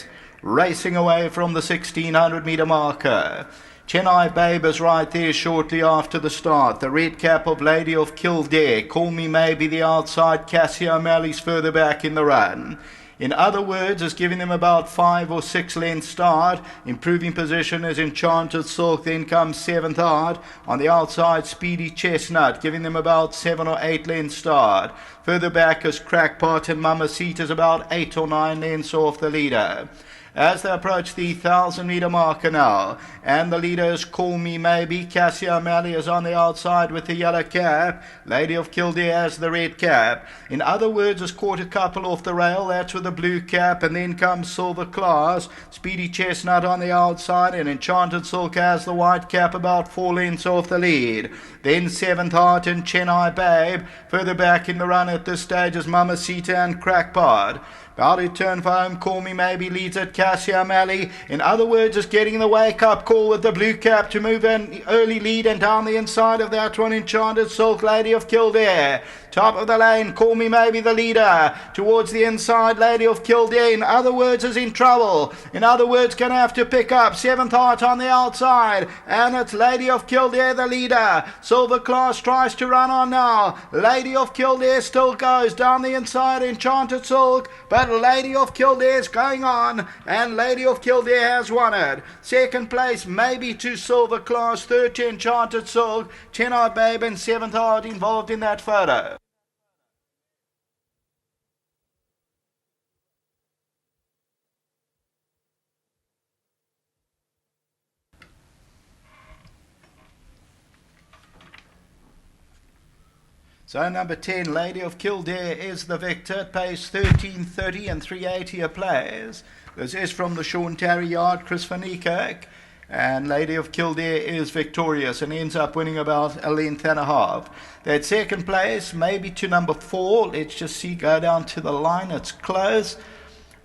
set. Racing away from the 1600-metre marker. Chennai Babe is right there shortly after the start. The red cap of Lady of Kildare. Call Me Maybe the outside. Cassie O'Malley's further back in the run. In other words, is giving them about 5 or 6 lengths start. Improving position is Enchanted Silk, then comes 7th Art. On the outside, Speedy Chestnut, giving them about 7 or 8 lengths start. Further back is Crackpot, and Mamacita's about 8 or 9 lengths off the leader. As they approach the 1,000-metre marker now, and the leader is Call Me Maybe. Cassie O'Malley is on the outside with the yellow cap. Lady of Kildare has the red cap. In other words, has caught a couple off the rail. That's with the blue cap, and then comes Silver Class. Speedy Chestnut on the outside, and Enchanted Silk has the white cap about 4 lengths off the lead. Then 7th Art and Chennai Babe. Further back in the run at this stage is Mamacita and Crackpot. About to turn for home, Call Me Maybe leads at Cassie O'Malley. In other words, is getting the wake-up call with the blue cap to move an early lead, and down the inside of that one, Enchanted Silk, Lady of Kildare. Top of the lane, Call Me Maybe the leader. Towards the inside, Lady of Kildare, in other words, is in trouble. In other words, going to have to pick up 7th Art on the outside. And it's Lady of Kildare the leader. Silver Class tries to run on now. Lady of Kildare still goes down the inside, Enchanted Silk. But Lady of Kildare's going on, and Lady of Kildare has won it. Second place, maybe to Silver Class. Third to Enchanted Silk. Chennai Babe and 7th Art involved in that photo. So number 10, Lady of Kildare, is the victor. It pays 13.30 and 3.80 a place. This is from the Sean Terry yard, Chris van Niekerk. And Lady of Kildare is victorious and ends up winning about a length and a half. That second place, maybe to number 4. Let's just see, go down to the line. It's close.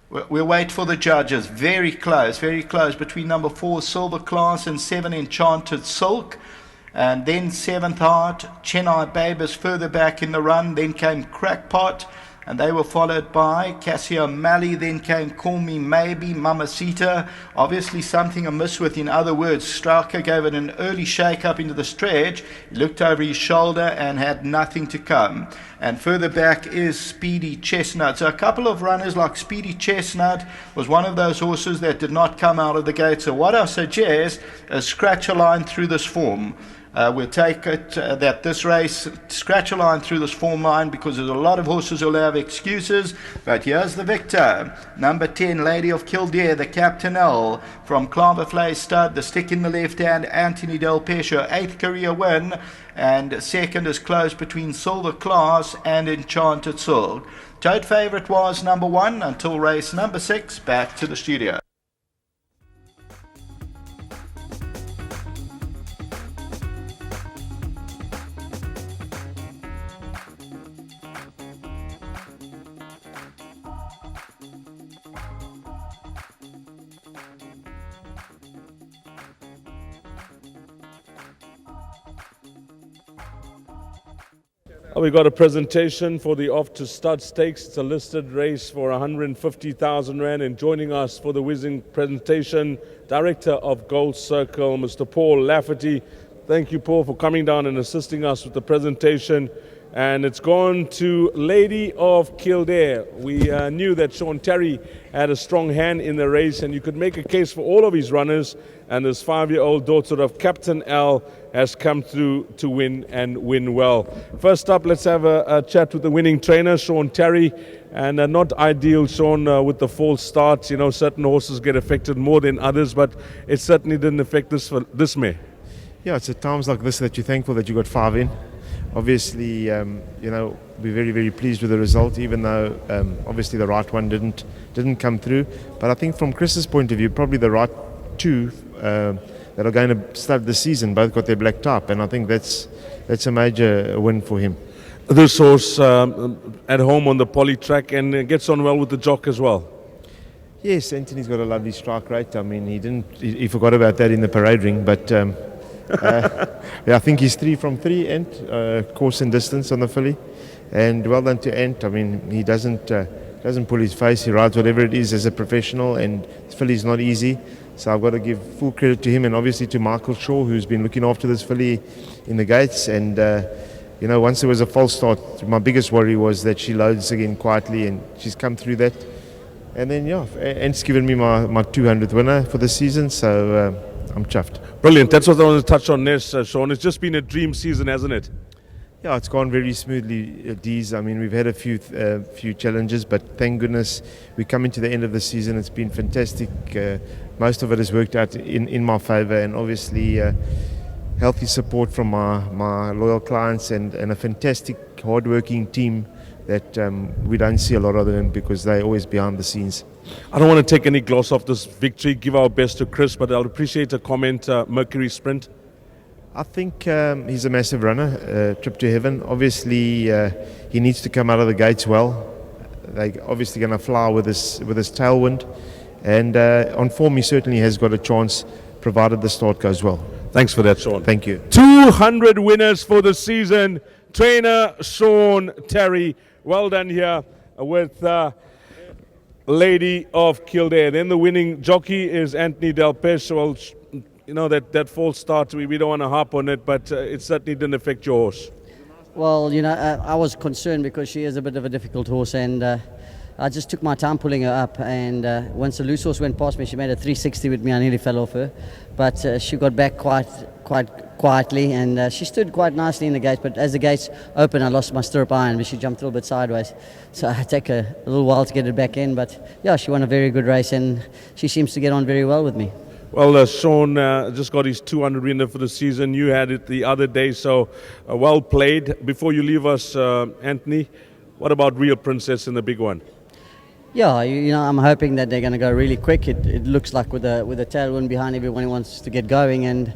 We'll wait for the judges. Very close between number 4, Silver Class, and 7, Enchanted Silk. And then 7th Art, Chennai Babe is further back in the run. Then came Crackpot, and they were followed by Cassie O'Malley. Then came Call Me Maybe, Mamacita. Obviously something amiss with, in other words, Strauker gave it an early shake up into the stretch. He looked over his shoulder and had nothing to come. And further back is Speedy Chestnut. So a couple of runners like Speedy Chestnut was one of those horses that did not come out of the gate. So what I suggest is scratch a line through this form. We'll take it that this race, scratch a line through this form line, because there's a lot of horses who'll have excuses. But here's the victor, number 10, Lady of Kildare, the Captain L from Claverflay Stud, the stick in the left hand, Anthony Del Pesce, 8th career win, and second is close between Silver Class and Enchanted Silk. Tote favourite was number 1 until race number 6. Back to the studio. We got a presentation for the Off to Stud Stakes. It's a listed race for 150,000 Rand, and joining us for the whizzing presentation, Director of Gold Circle, Mr. Paul Lafferty. Thank you, Paul, for coming down and assisting us with the presentation. And it's gone to Lady of Kildare. We knew that Sean Terry had a strong hand in the race, and you could make a case for all of his runners. And this 5-year-old daughter of Captain L has come through to win, and win well. First up, let's have a chat with the winning trainer, Sean Terry. And not ideal, Sean, with the false starts. You know, certain horses get affected more than others, but it certainly didn't affect this mare. Yeah, it's at times like this that you're thankful that you got 5 in. Obviously, we're very, very pleased with the result, even though obviously the right one didn't come through. But I think from Chris's point of view, probably the right 2 that are going to start the season both got their black type, and I think that's a major win for him. This horse at home on the poly track, and gets on well with the jock as well. Yes, Anthony's got a lovely strike rate. I mean, he forgot about that in the parade ring, but I think he's 3 from 3 Ant, course and distance on the filly, and well done to Ant. I mean, he doesn't doesn't pull his face. He rides whatever it is as a professional, and this filly is not easy. So I've got to give full credit to him and obviously to Michael Shaw, who's been looking after this filly in the gates. And once there was a false start, my biggest worry was that she loads again quietly, and she's come through that. And then Ant's given me my 200th winner for the season, so I'm chuffed. Brilliant. That's what I want to touch on next, Sean. It's just been a dream season, hasn't it? Yeah, it's gone very smoothly, Dees. I mean, we've had a few challenges, but thank goodness we're coming to the end of the season. It's been fantastic. Most of it has worked out in my favour, and obviously healthy support from my loyal clients and a fantastic, hard-working team that we don't see a lot of them because they're always behind the scenes. I don't want to take any gloss off this victory. Give our best to Chris, but I'll appreciate a comment. Mercury Sprint. I think he's a massive runner, trip to heaven. Obviously, he needs to come out of the gates well. They're obviously going to fly with his tailwind. And on form, he certainly has got a chance, provided the start goes well. Thanks for that, Sean. Thank you. 200 winners for the season. Trainer Sean Terry. Well done here with Lady of Kildare. Then the winning jockey is Anthony Delpeche. Well, that false start, we don't want to harp on it, but it certainly didn't affect your horse. Well, I was concerned because she is a bit of a difficult horse, and I just took my time pulling her up, and once the loose horse went past me, she made a 360 with me. I nearly fell off her, but she got back quite quietly, and she stood quite nicely in the gates, but as the gates opened, I lost my stirrup iron, but she jumped a little bit sideways, so I take a little while to get it back in, but yeah, she won a very good race, and she seems to get on very well with me. Well, Sean just got his 200 winner for the season. You had it the other day, so well played. Before you leave us, Anthony, what about Real Princess in the big one? Yeah, I'm hoping that they're going to go really quick. It looks like with a tailwind behind everyone who wants to get going, and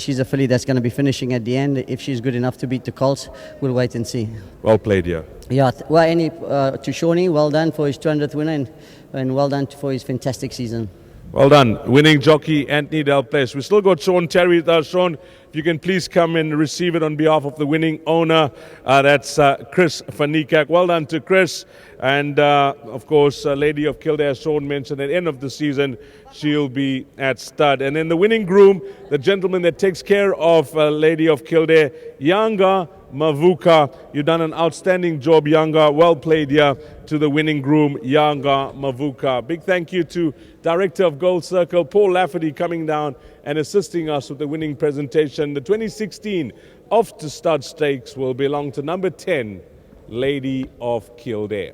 she's a filly that's going to be finishing at the end. If she's good enough to beat the Colts, we'll wait and see. Well played, yeah. Yeah, to Shawnee, well done for his 200th winner, and well done for his fantastic season. Well done. Winning jockey Anthony Delpeche. We still got Sean Terry with us. Sean, if you can please come and receive it on behalf of the winning owner. That's Chris van Niekerk. Well done to Chris. And of course, Lady of Kildare, Sean mentioned at the end of the season, she'll be at stud. And then the winning groom, the gentleman that takes care of Lady of Kildare, Yanga Mavuka. You've done an outstanding job, Yanga. Well played here to the winning groom, Yanga Mavuka. Big thank you to Director of Gold Circle, Paul Lafferty, coming down and assisting us with the winning presentation. The 2016 Off to Stud Stakes will belong to number 10, Lady of Kildare.